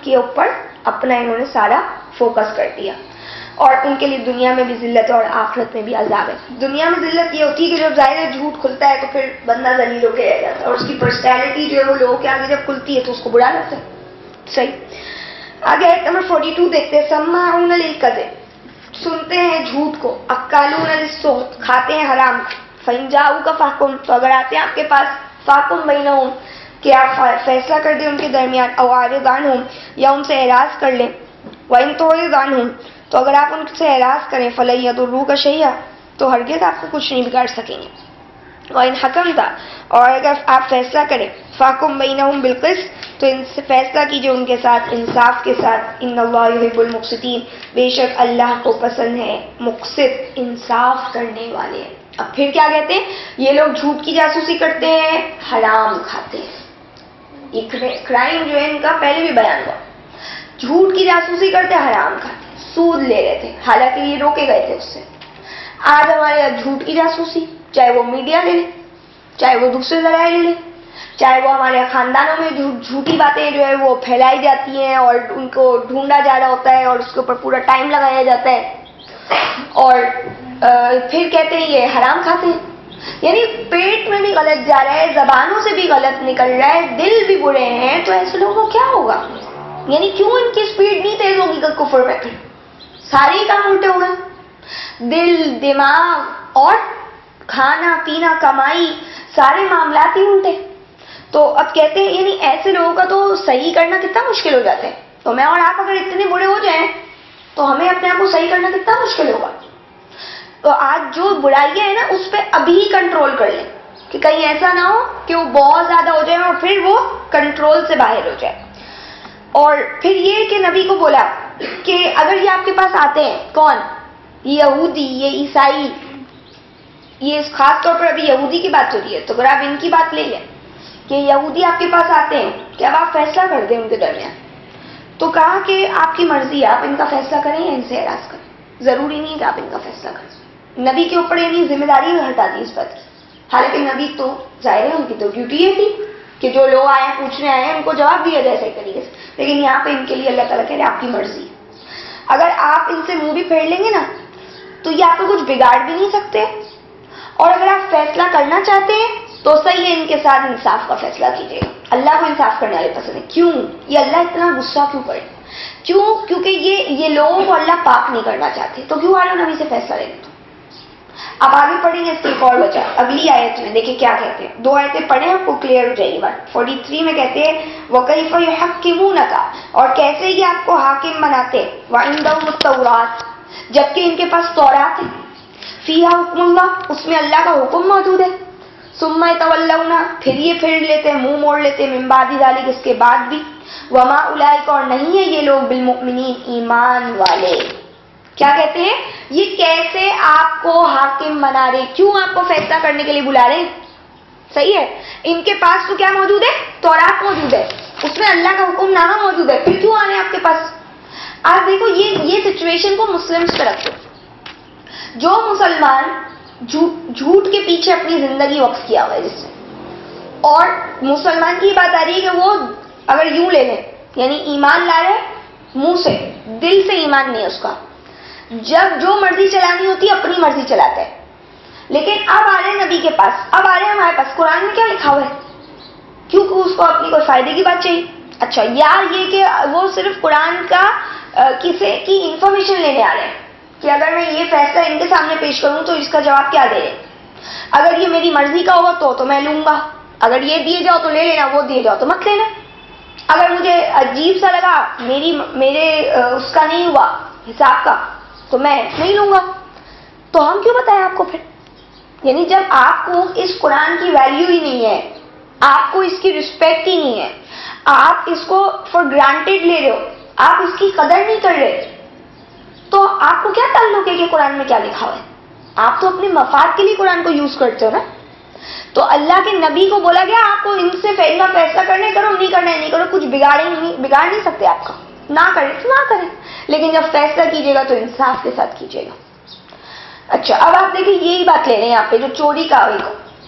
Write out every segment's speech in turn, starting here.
کے اوپر اپنا انہوں نے سارا فوکس کر دیا، اور ان کے لیے دنیا میں بھی ذلت ہے اور آخرت میں بھی عذاب ہے۔ دنیا میں ذلت یہ ہوتی ہے کہ جب ظاہر ہے جھوٹ کھلتا ہے تو پھر بندہ ذلیل ہو کے رہ جاتا ہے، اور اس کی پرسنالٹی جو ہے وہ لوگوں کے آگے جب کھلتی ہے تو اس کو برا لگتا ہے۔ صحیح، آگے آیت نمبر 42 دیکھتے ہیں۔ سماعون للکذب، سنتے ہیں جھوٹ کو، اکالون للسحت، کھاتے ہیں حرام کو، فإن جاؤک فاحکم، تو اگر آتے ہیں آپ کے پاس، فاحکم بینہم، کہ آپ فیصلہ کر دیں ان کے درمیان، او اعرض عنہم، یا ان سے اعراض کر لیں، وإن تعرض عنہم، تو اگر آپ ان سے اعراض کریں، فلن یضروک شیئا، تو ہرگز آپ کو کچھ نہیں بگاڑ سکیں گے، وإن حکمت، اور اگر آپ فیصلہ کریں، فاحکم بینہم بالقسط، تو ان سے فیصلہ کیجئے ان کے ساتھ انصاف کے ساتھ، ان اللہ یحب المقسطین، بے شک اللہ کو پسند ہے مقسط، انصاف کرنے والے۔ اب پھر کیا کہتے ہیں؟ یہ لوگ جھوٹ کی جاسوسی کرتے ہیں، حرام کھاتے ہیں۔ یہ کرائم جو ہے ان کا پہلے بھی بیان ہوا، جھوٹ کی جاسوسی کرتے ہیں، حرام کھاتے ہیں، سود لے رہے تھے، حالانکہ یہ روکے گئے تھے اس سے۔ آج ہمارے یہاں جھوٹ کی جاسوسی، چاہے وہ میڈیا لے لیں، چاہے وہ دوسرے ذرائع لے لیں، چاہے وہ ہمارے خاندانوں میں جھوٹی باتیں جو ہے وہ پھیلائی جاتی ہیں اور ان کو ڈھونڈا جا رہا ہوتا ہے اور اس کے اوپر پورا ٹائم لگایا جاتا ہے، اور پھر کہتے ہیں یہ حرام کھاتے ہیں۔ یعنی پیٹ میں بھی غلط جا رہا ہے، زبانوں سے بھی غلط نکل رہا ہے، دل بھی برے ہیں، تو ایسے لوگوں کو کیا ہوگا؟ یعنی کیوں ان کی سپیڈ نہیں تیز ہوگی کفر میں؟ پھر سارے ہی کام الٹے ہو گئے، دل، دماغ اور کھانا پینا، کمائی، سارے معاملات ہی الٹے۔ تو اب کہتے ہیں یعنی ایسے لوگوں کا تو صحیح کرنا کتنا مشکل ہو جاتا ہے۔ تو میں اور آپ اگر اتنے برے ہو جائیں تو ہمیں اپنے آپ کو صحیح کرنا کتنا مشکل ہوگا۔ تو آج جو برائیاں ہیں نا اس پہ ابھی کنٹرول کر لیں کہ کہیں ایسا نہ ہو کہ وہ بہت زیادہ ہو جائے اور پھر وہ کنٹرول سے باہر ہو جائے۔ اور پھر یہ کہ نبی کو بولا کہ اگر یہ آپ کے پاس آتے ہیں، کون؟ یہ یہودی، یہ عیسائی، یہ خاص طور پر ابھی یہودی کی بات ہو رہی ہے، تو اگر آپ ان کی بات لے لیں کہ یہودی آپ کے پاس آتے ہیں کہ اب آپ فیصلہ کر دیں ان کے درمیان، تو کہا کہ آپ کی مرضی ہے، آپ ان کا فیصلہ کریں یا ان سے اعراض کریں، ضروری نہیں کہ آپ ان کا فیصلہ کریں۔ نبی کے اوپر یعنی ذمہ داری ہٹا دی اس بات کی، حالانکہ نبی تو ظاہر ہے ان کی تو ڈیوٹی یہ تھی کہ جو لوگ آئے پوچھنے آئے ہیں ان کو جواب دیا جائے صحیح طریقے سے، لیکن یہاں پہ ان کے لیے اللہ تعالیٰ کہہ رہے ہیں آپ کی مرضی۔ اگر آپ ان سے منہ بھی پھیر لیں گے نا تو یہ آپ کو کچھ بگاڑ بھی نہیں سکتے، اور اگر آپ فیصلہ کرنا چاہتے ہیں تو صحیح ہے ان کے ساتھ انصاف کا فیصلہ کیجیے گا۔ اللہ کو انصاف کرنے والے پسند ہے۔ کیوں یہ اللہ اتنا غصہ کیوں کرے؟ کیوں؟ کیونکہ یہ لوگوں کو اللہ پاک نہیں کرنا چاہتے، تو کیوں آ رہے ہو نبی سے فیصلہ لینے؟ تو اب آگے پڑھیں گے اس کی ایک اور وجہ اگلی آیت میں، دیکھیں کیا کہتے ہیں۔ دو آیتیں پڑھیں آپ کو کلیئر ہو جائے گی بات۔ 43 میں کہتے ہیں وَكَيْفَ يُحَكِّمُونَكَ، اور کیسے یہ آپ کو حاکم بناتے، وَعِندَهُمُ التَّوْرَاةُ، جبکہ ان کے پاس تورات ہے، فِيهَا حُكْمُ اللَّهِ، اس میں اللہ کا حکم موجود ہے، ثُمَّ يَتَوَلَّوْنَ، پھر یہ پھر لیتے ہیں، منہ موڑ لیتے ہیں، مِن بَعْدِ ذَلِكَ، اس کے بعد بھی، وَمَا أُولَئِكَ، اور نہیں ہے یہ لوگ، بِالْمُؤْمِنِينَ، ایمان والے۔ کیا کہتے ہیں؟ یہ کیسے آپ کو حاکم بنا رہے، کیوں آپ کو فیصلہ کرنے کے لیے بلا رہے ہیں؟ صحیح ہے، ان کے پاس تو کیا موجود ہے؟ تورات موجود ہے، اس میں اللہ کا حکم نامہ موجود ہے، پھر کیوں آ رہے ہیں آپ کے پاس؟ آج دیکھو یہ سچویشن کو مسلمس پہ رکھو، جو مسلمان جھوٹ کے پیچھے اپنی زندگی وقف کیا ہوا ہے جس سے، اور مسلمان کی بات آ رہی ہے کہ وہ اگر یوں لے لیں یعنی ایمان لا رہے منہ سے، دل سے ایمان نہیں ہے اس کا، جب جو مرضی چلانی ہوتی ہے اپنی مرضی چلاتا ہے، لیکن اب آ رہے ہیں نبی کے پاس، اب آ رہے ہیں ہمارے پاس، قرآن میں کیا لکھا ہوا ہے؟ کیونکہ اس کو اپنی کوئی فائدے کی بات چاہیے، اچھا، یا یہ کہ وہ صرف قرآن کا کسی کی انفارمیشن لینے آ رہے ہیں کہ اگر میں یہ فیصلہ ان کے سامنے پیش کروں تو اس کا جواب کیا دے رہے، اگر یہ میری مرضی کا ہوگا تو میں لوں گا، اگر یہ دیے جاؤ تو لے لینا، وہ دیے جاؤ تو مت لینا، اگر مجھے عجیب سا لگا میرے اس کا نہیں ہوا حساب کا تو میں نہیں لوں گا۔ تو ہم کیوں بتائیں آپ کو پھر؟ یعنی جب آپ کو اس قرآن کی ویلیو ہی نہیں ہے، آپ کو اس کی رسپیکٹ ہی نہیں ہے، آپ اس کو فار گرانٹیڈ لے رہے ہو، آپ اس کی قدر نہیں کر رہے، تو آپ کو کیا تعلق ہے کہ قرآن میں کیا لکھا ہوا ہے؟ آپ تو اپنے مفاد کے لیے قرآن کو یوز کرتے ہو نا۔ تو اللہ کے نبی کو بولا گیا آپ کو ان سے فیصلہ کرنے کرو، نہیں کرنا ہے نہیں کرو، کچھ بگاڑ نہیں سکتے آپ کا، نہ کریں تو نہ کریں، لیکن جب فیصلہ کیجیے گا تو انصاف کے ساتھ کیجیے گا۔ اچھا، اب آپ دیکھیں یہی بات لے رہے ہیں یہاں پہ جو چوری کا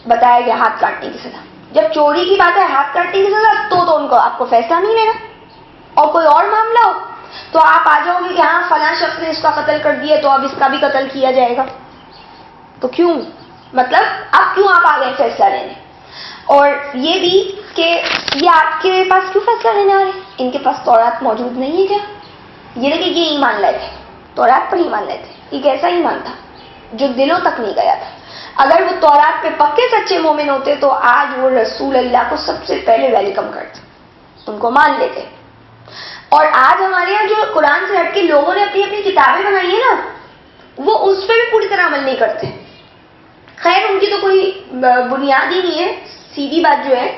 بتایا گیا ہاتھ کاٹنے کی سزا، جب چوری کی بات ہے ہاتھ کاٹنے کی سزا تو ان کو آپ کو فیصلہ نہیں لینا، اور کوئی اور معاملہ ہو تو آپ آ جاؤ گے کہ ہاں فلاں شخص نے اس کا قتل کر دیا تو اب اس کا بھی قتل کیا جائے گا. تو کیوں؟ مطلب اب کیوں آپ آ گئے فیصلہ لینے؟ اور یہ بھی کہ یہ آپ کے پاس کیوں فیصلہ لینے آ رہے ہیں؟ ان کے پاس تورات موجود نہیں ہے کیا؟ یہ دیکھیں یہ ایمان لائے تھے، تورات پر ایمان لائے تھے. ایک ایسا ایمان تھا جو دلوں تک نہیں گیا تھا. اگر وہ تورات پہ پکے سچے مومن ہوتے تو آج وہ رسول اللہ کو سب سے پہلے ویلکم کرتے، ان کو مان لیتے. اور آج ہمارے یہاں جو قرآن سے ہٹ کے لوگوں نے اپنی اپنی کتابیں بنائی ہیں نا، وہ اس پہ بھی پوری طرح عمل نہیں کرتے. خیر ان کی تو کوئی بنیاد ہی نہیں ہے، سیدھی بات جو ہے،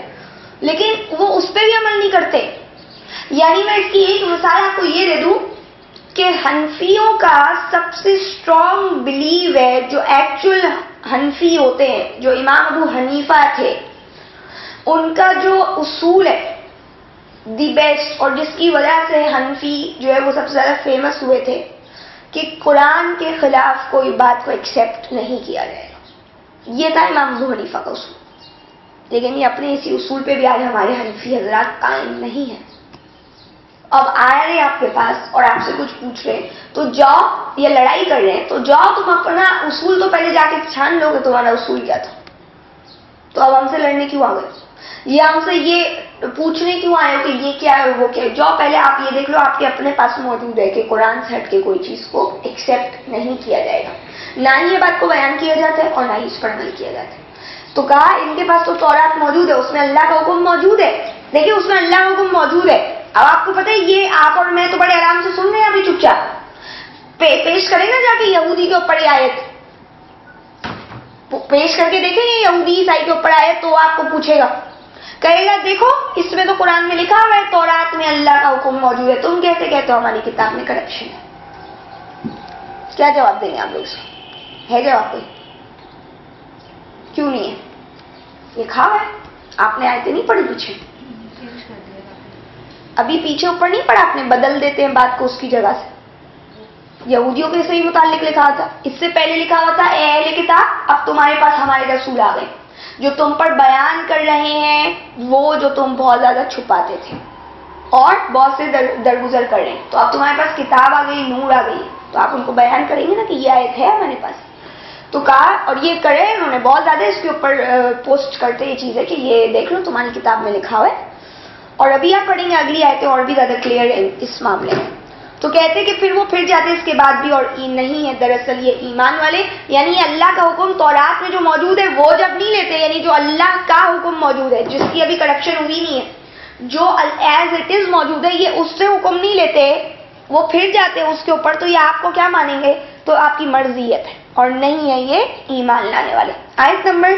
لیکن وہ اس پہ بھی عمل نہیں کرتے. یعنی میں اس کی ایک مثال آپ کو یہ دے دوں کہ حنفیوں کا سب سے اسٹرانگ بلیو ہے، جو ایکچوئل حنفی ہوتے ہیں، جو امام ابو حنیفہ تھے، ان کا جو اصول ہے دی بیسٹ، اور جس کی وجہ سے حنفی جو ہے وہ سب سے زیادہ فیمس ہوئے تھے، کہ قرآن کے خلاف کوئی بات کو ایکسیپٹ نہیں کیا جائے گا. یہ تھا امام ابو حنیفہ کا اصول. لیکن یہ اپنے اسی اصول پہ بھی آج ہمارے حنفی حضرات قائم نہیں ہیں. اب آ رہے آپ کے پاس اور آپ سے کچھ پوچھ رہے تو جاؤ، یہ لڑائی کر رہے ہیں تو جاؤ تم اپنا اصول تو پہلے جا کے چھان لو کہ تمہارا اصول کیا تھا. تو اب ہم سے لڑنے کیوں آ گئے؟ یا ہم سے یہ پوچھنے کیوں آئے ہو کہ یہ کیا ہے وہ کیا ہے؟ جاؤ پہلے آپ یہ دیکھ لو آپ کے اپنے پاس موجود ہے کہ قرآن سے ہٹ کے کوئی چیز کو ایکسیپٹ نہیں کیا جائے گا. نہ ہی یہ بات کو بیان کیا جاتا ہے اور نہ ہی اس پر عمل کیا جاتا ہے. تو کہا ان کے پاس تو تورات موجود ہے، اس میں اللہ کا حکم موجود ہے. دیکھیے اس میں اللہ کا حکم موجود ہے. اب آپ کو پتہ ہے یہ آپ اور میں تو بڑے آرام سے سن رہے ہیں ابھی چپ چاپ. پیش کریں گا جا کے یہودی کے اوپر آیت پیش کر کے دیکھیں گے، یہودی عیسائی کے اوپر آیت تو آپ کو پوچھے گا، کہے گا دیکھو اس میں تو قرآن میں لکھا ہوا ہے تورات میں اللہ کا حکم موجود ہے، تم کیسے کہتے ہو ہماری کتاب میں کرپشن ہے؟ کیا جواب دیں گے آپ لوگ سے؟ ہے جواب کوئی؟ کیوں نہیں ہے؟ لکھا ہوا ہے. آپ نے آیتیں نہیں پڑھی پیچھے؟ ابھی پیچھے اوپر نہیں پڑھا آپ نے؟ بدل دیتے ہیں بات کو اس کی جگہ سے. یہودیوں کے صحیح متعلق لکھا تھا، اس سے پہلے لکھا ہوا تھا اے اہل کتاب اب تمہارے پاس ہمارے رسول آ گئے جو تم پر بیان کر رہے ہیں وہ جو تم بہت زیادہ چھپاتے تھے اور بہت سے درگزر کر رہے ہیں. تو اب تمہارے پاس کتاب آ گئی، نور آ گئی، تو آپ ان کو بیان کریں گے نا کہ یہ آیت ہے ہمارے پاس. تو کہا اور یہ کرے انہوں نے بہت زیادہ اس کے اوپر پوسٹ کرتے یہ چیز ہے کہ یہ دیکھ لو تمہاری کتاب میں لکھا ہوا ہے. اور ابھی آپ پڑھیں گے اگلی آیتیں اور بھی زیادہ کلیئر ہے اس معاملے میں. تو کہتے کہ پھر وہ پھر جاتے اس کے بعد بھی اور نہیں ہے دراصل یہ ایمان والے، یعنی اللہ کا حکم تورات میں جو موجود ہے وہ جب نہیں لیتے، یعنی جو اللہ کا حکم موجود ہے جس کی ابھی کرپشن ہوئی نہیں ہے، جو ایز اٹ از موجود ہے یہ اس سے حکم نہیں لیتے، وہ پھر جاتے ہیں اس کے اوپر. تو یہ آپ کو کیا مانیں گے؟ تو آپ کی مرضیت ہے اور نہیں ہے یہ ایمان لانے والے. آیت نمبر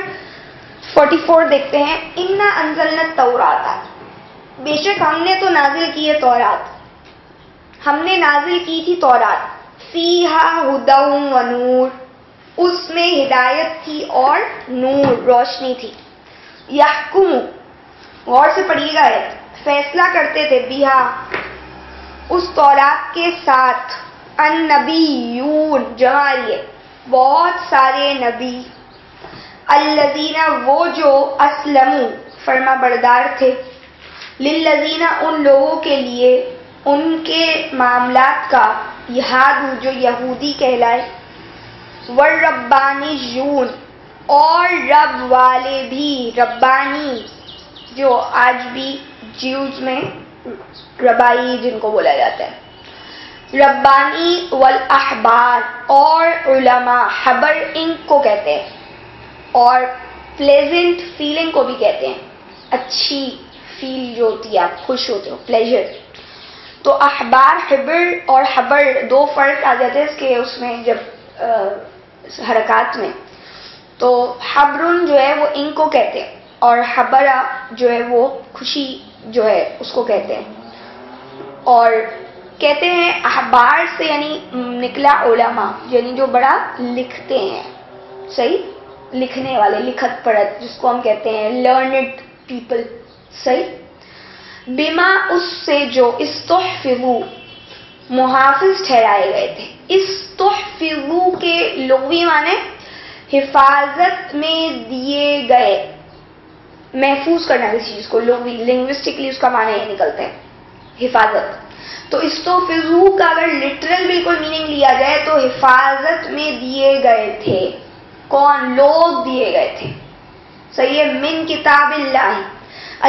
44 دیکھتے ہیں. انا انزلنا التوراۃ، بے شک ہم نے تو نازل کی ہے تورات، ہم نے نازل کی تھی تورات. فیہا ھدی و نور، اس میں ہدایت تھی اور نور روشنی تھی. یحکم، غور سے پڑھیے گا، فیصلہ کرتے تھے، بیہا اس تورات کے ساتھ، النبیون جمالیے بہت سارے نبی، الذین وہ جو اسلموا فرما بردار تھے، للذین ان لوگوں کے لیے ان کے معاملات کا، یہاد جو یہودی کہلائے، والربانیون اور رب والے بھی، ربانی جو آج بھی جیوز میں ربائی جن کو بولا جاتا ہے، ربانی والاحبار اور علماء، حبر انک کو کہتے ہیں اور پلیزنٹ فیلنگ کو بھی کہتے ہیں، اچھی فیل جو ہوتی ہے آپ خوش ہوتے ہو، پلیجر. تو احبار حبر اور حبر دو فرق آ جاتے ہیں اس کے، اس میں جب حرکات میں. تو حبرن جو ہے وہ ان کو کہتے ہیں اور حبرہ جو ہے وہ خوشی جو ہے اس کو کہتے ہیں. اور کہتے ہیں احبار سے یعنی نکلا علماء، یعنی جو بڑا لکھتے ہیں، صحیح، لکھنے والے، لکھت پڑھت جس کو ہم کہتے ہیں لرنڈ پیپل، صحیح. بما اس سے جو استحفظوا محافظ ٹھہرائے گئے تھے. استحفظوا کے لغوی معنی حفاظت میں دیے گئے، محفوظ کرنا کسی چیز کو، لغوی لنگوسٹکلی اس کا معنی یہ نکلتے ہیں. حفاظت. تو استحفظوا کا اگر لٹرل بالکل میننگ لیا جائے تو حفاظت میں دیے گئے تھے. کون؟ لوگ دیے گئے تھے. صحیح ہے. من کتاب اللہ،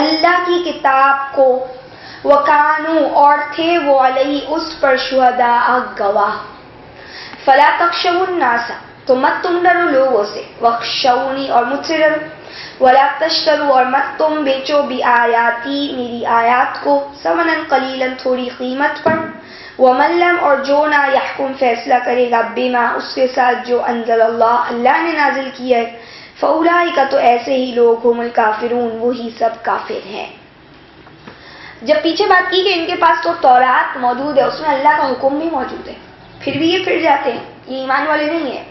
اللہ کی کتاب کو. وکانو، اور تھے وہ علیہ اس پر شہداء گواہ. فلا تخشوا الناس، تو مت تم ڈرو لوگوں سے. واخشونی، اور مجھ سے ڈرو. ولا تشتروا، اور مت تم بیچو بآیاتی، میری آیات کو. ثمنا قلیلا، تھوڑی قیمت پر. ومن لم، اور جو نہ یحکم فیصلہ کرے گا بما، اس کے ساتھ جو انزل اللہ، اللہ نے نازل کیا ہے. فاولئک، تو ایسے ہی لوگ هم الکافرون، وہی سب کافر ہیں. جب پیچھے بات کی کہ ان کے پاس تو تورات موجود ہے، اس میں اللہ کا حکم بھی موجود ہے، پھر بھی یہ پھر جاتے ہیں، یہ ایمان والے نہیں ہیں.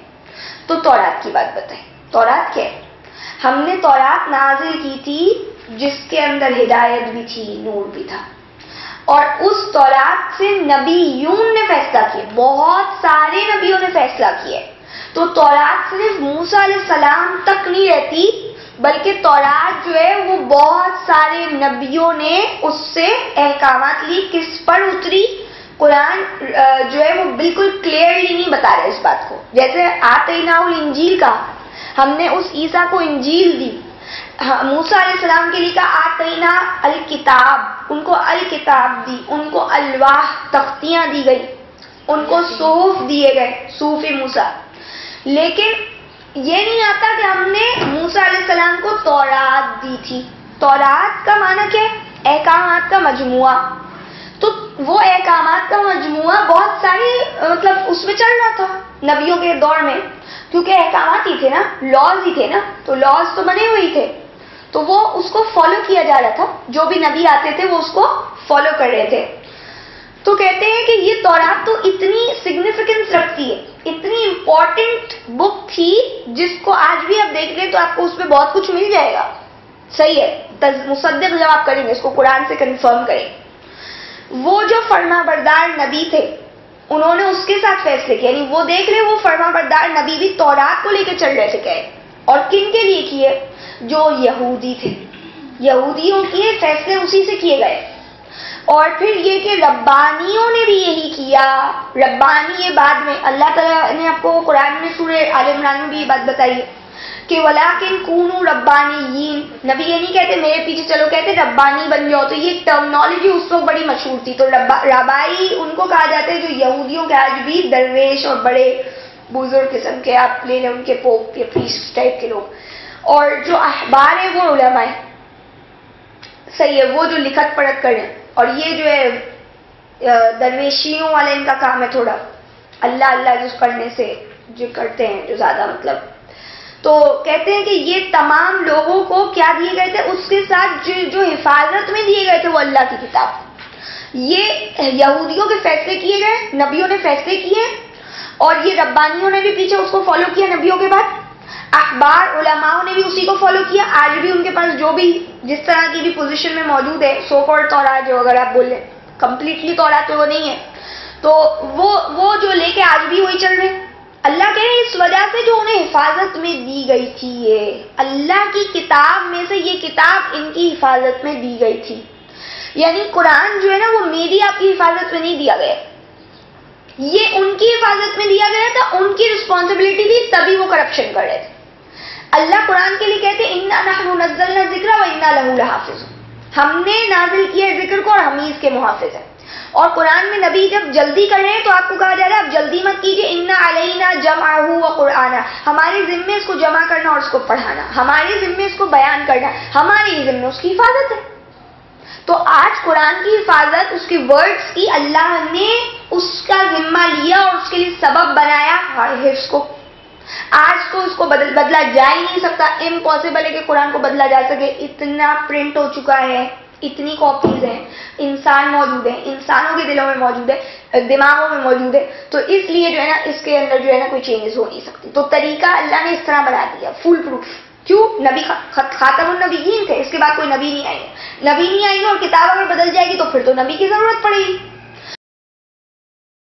تو تورات کی بات بتائیں. تورات کیا ہے؟ ہم نے تورات نازل کی تھی جس کے اندر ہدایت بھی تھی، نور بھی تھا. اور اس تورات سے نبیون نے فیصلہ کیا، بہت سارے نبیوں نے فیصلہ کیا. تو تورات صرف موسیٰ علیہ السلام تک نہیں رہتی، بلکہ تورات جو ہے وہ بہت سارے نبیوں نے اس سے احکامات لی. کس پر اتری؟ قرآن جو ہے وہ بالکل کلیئرلی نہیں بتا رہے اس بات کو. جیسے آتیناہ الانجیل کا، ہم نے اس عیسیٰ کو انجیل دی. موسیٰ علیہ السلام کے لیے کہا آتینا الکتاب، ان کو الکتاب دی، ان کو الواح تختیاں دی گئی، ان کو صحف دیے گئے، صحف موسیٰ. لیکن یہ نہیں آتا کہ ہم نے موسیٰ علیہ السلام کو تورات دی تھی. تورات کا معنی کیا ہے؟ احکامات کا مجموعہ. تو وہ احکامات کا مجموعہ بہت ساری مطلب اس میں چل رہا تھا نبیوں کے دور میں، کیونکہ احکامات ہی تھے نا، لاز ہی تھے نا، تو لاز تو بنے ہوئے تھے، تو وہ اس کو فالو کیا جا رہا تھا. جو بھی نبی آتے تھے وہ اس کو فالو کر رہے تھے. تو کہتے ہیں کہ یہ تورات تو اتنی سگنیفیکنس رکھتی ہے، اتنی امپورٹنٹ بک تھی، جس کو آج بھی آپ دیکھ لیں تو آپ کو اس میں بہت کچھ مل جائے گا. صحیح ہے. مصدق جب آپ کریں گے، اس کو قرآن سے کنفرم کریں. وہ جو فرما بردار نبی تھے انہوں نے اس کے ساتھ فیصلے کیے، یعنی وہ دیکھ رہے وہ فرما بردار نبی بھی تورات کو لے کے چل رہے تھے. کہ اور کن کے لیے کیے؟ جو یہودی تھے، یہودیوں کے فیصلے اسی سے کیے گئے. اور پھر یہ کہ ربانیوں نے بھی یہی کیا. ربانی یہ بعد میں اللہ تعالیٰ نے آپ کو قرآن میں سورہ آل عمران میں بھی یہ بات بتائی ہے کہ وَلَٰكِن كُونُوا رَبَّانِيِّينَ. نبی یہ نہیں کہتے میرے پیچھے چلو، کہتے ربانی بن جاؤ. تو یہ ٹرمنالوجی اس وقت بڑی مشہور تھی. تو ربائی ان کو کہا جاتا ہے جو یہودیوں کے آج بھی درویش اور بڑے بزرگ قسم کے، آپ لے لیں ان کے پوپ یا پریسٹ ٹائپ کے لوگ. اور جو احبار ہیں وہ علماء ہیں. صحیح ہے، وہ جو لکھت پڑھت کریں. اور یہ جو ہے درویشیوں والا ان کا کام ہے، تھوڑا اللہ اللہ جو کرنے سے جو کرتے ہیں جو زیادہ مطلب. تو کہتے ہیں کہ یہ تمام لوگوں کو کیا دیے گئے تھے؟ اس کے ساتھ جو حفاظت میں دیے گئے تھے وہ اللہ کی کتاب. یہ یہودیوں کے فیصلے کیے گئے، نبیوں نے فیصلے کیے، اور یہ ربانیوں نے بھی پیچھے اس کو فالو کیا نبیوں کے بعد. احبار علماء نے بھی اسی کو فالو کیا. آج بھی ان کے پاس جو بھی جس طرح کی بھی پوزیشن میں موجود ہے، سو کالڈ تورات جو اگر آپ بول لیں، کمپلیٹلی تورات تو وہ نہیں ہے، تو وہ جو لے کے آج بھی وہی چل رہے ہیں. اللہ کہے اس وجہ سے جو انہیں حفاظت میں دی گئی تھی، یہ اللہ کی کتاب میں سے یہ کتاب ان کی حفاظت میں دی گئی تھی. یعنی قرآن جو ہے نا وہ میری آپ کی حفاظت میں نہیں دیا گیا، یہ ان کی حفاظت میں دیا گیا تھا. ان کی رسپانسبلٹی تھی، تبھی وہ کرپشن کر رہے تھے. اللہ قرآن کے لیے کہتے ہیں اِنَّا نَحْنُ نَزَّلْنَا الذِّكْرَ وَإِنَّا لَهُ لَحَافِظُونَ. ہم نے نازل کیا ہے ذکر کو اور ہم ہی اس کے محافظ ہیں. اور قرآن میں نبی جب جلدی کر رہے ہیں تو آپ کو کہا جا رہا ہے آپ جلدی مت کیجیے. اِنَّا عَلَيْنَا جَمْعَهُ وَقُرْآنَهُ. ہمارے ذمے اس کو جمع کرنا اور اس کو پڑھانا، ہمارے ذمے اس کو بیان کرنا، ہمارے ذمے اس کی حفاظت ہے. تو آج قرآن کی حفاظت، اس کی ورڈز کی اللہ نے اس کا ذمہ لیا اور اس کے لیے سبب بنایا حفظ کو. آج تو اس کو بدلا جا ہی نہیں سکتا. امپاسبل ہے کہ قرآن کو بدلا جا سکے. اتنا پرنٹ ہو چکا ہے، اتنی کاپیز ہیں، انسان موجود ہیں، انسانوں کے دلوں میں موجود ہے، دماغوں میں موجود ہے. تو اس لیے جو ہے نا اس کے اندر جو ہے نا کوئی چینجز ہو نہیں سکتی. تو طریقہ اللہ نے اس طرح بنا دیا فل پروف. کیوں؟ نبی خاتم النبیین تھے، اس کے بعد کوئی نبی نہیں آئیں گے. نبی نہیں آئیں گے اور کتاب اگر بدل جائے گی تو پھر تو نبی کی ضرورت پڑے گی.